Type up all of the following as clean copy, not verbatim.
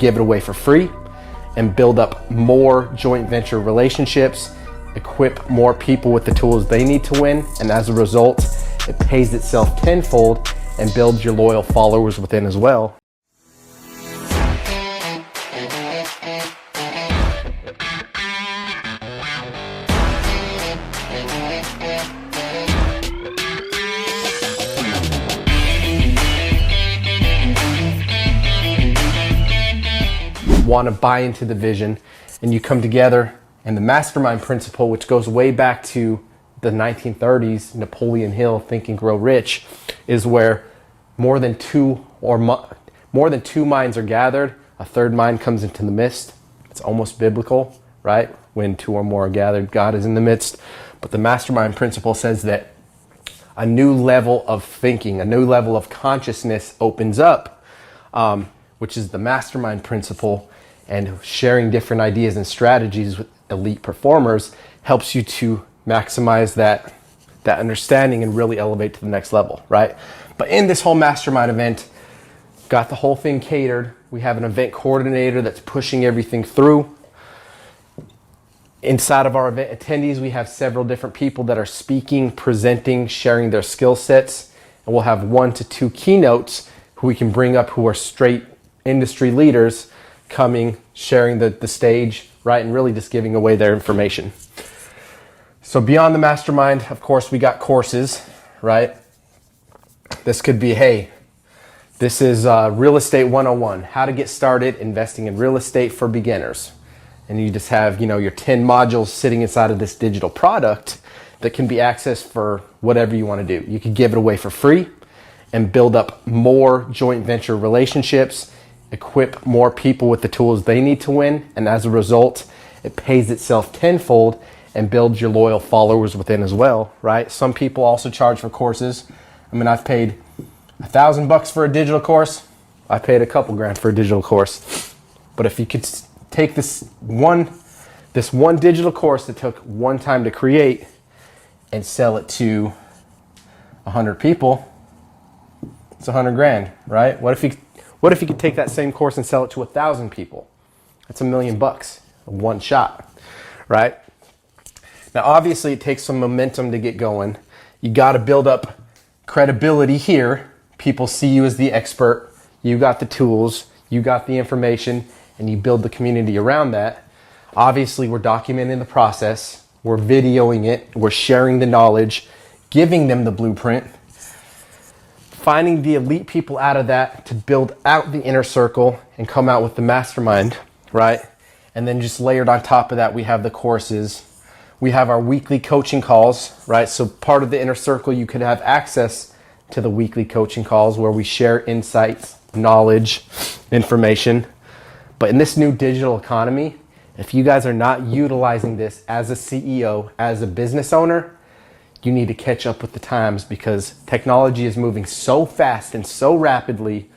give it away for free and build up more joint venture relationships, equip more people with the tools they need to win, and as a result, it pays itself tenfold and builds your loyal followers within as well. Want to buy into the vision, and you come together, and the mastermind principle, which goes way back to the 1930s, Napoleon Hill, Think and Grow Rich, is where more than two minds are gathered, a third mind comes into the midst. It's almost biblical, right? When two or more are gathered, God is in the midst. But the mastermind principle says that a new level of thinking, a new level of consciousness opens up, which is the mastermind principle. And sharing different ideas and strategies with elite performers helps you to maximize that understanding and really elevate to the next level, right? But in this whole mastermind event, got the whole thing catered. We have an event coordinator that's pushing everything through. Inside of our event attendees, we have several different people that are speaking, presenting, sharing their skill sets. And we'll have 1 to 2 keynotes who we can bring up who are straight industry leaders coming, sharing the stage, right? And really just giving away their information. So beyond the mastermind, of course, we got courses, right? This could be, hey, this is Real Estate 101, how to get started investing in real estate for beginners. And you just have, your 10 modules sitting inside of this digital product that can be accessed for whatever you want to do. You could give it away for free and build up more joint venture relationships, equip more people with the tools they need to win, and as a result, it pays itself tenfold and builds your loyal followers within as well, right? Some people also charge for courses. I mean, I've paid $1,000 for a digital course. I paid a couple grand for a digital course. But if you could take this one digital course that took one time to create and sell it to 100 people, it's 100 grand, right? What if you could take that same course and sell it to 1,000 people? That's $1 million, one shot, right? Now, obviously, it takes some momentum to get going. You got to build up credibility here. People see you as the expert. You got the tools, you got the information, and you build the community around that. Obviously, we're documenting the process. We're videoing it. We're sharing the knowledge, giving them the blueprint, finding the elite people out of that to build out the inner circle and come out with the mastermind, right? And then just layered on top of that, we have the courses. We have our weekly coaching calls, right? So part of the inner circle, you could have access to the weekly coaching calls where we share insights, knowledge, information. But in this new digital economy, if you guys are not utilizing this as a CEO, as a business owner, you need to catch up with the times, because technology is moving so fast and so rapidly,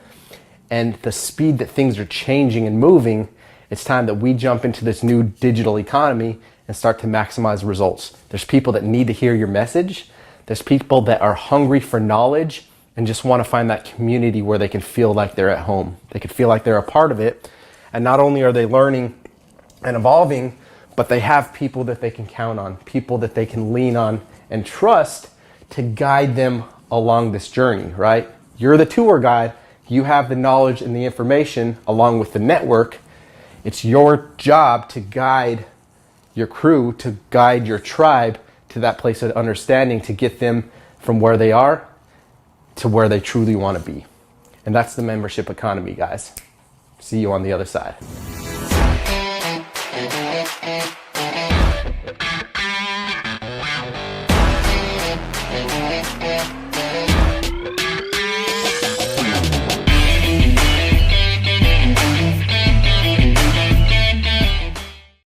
and the speed that things are changing and moving, it's time that we jump into this new digital economy and start to maximize results. There's people that need to hear your message. There's people that are hungry for knowledge and just want to find that community where they can feel like they're at home. They can feel like they're a part of it. And not only are they learning and evolving, but they have people that they can count on, people that they can lean on and trust to guide them along this journey, right? You're the tour guide. You have the knowledge and the information along with the network. It's your job to guide your crew, to guide your tribe to that place of understanding, to get them from where they are to where they truly want to be. And that's the membership economy, guys. See you on the other side.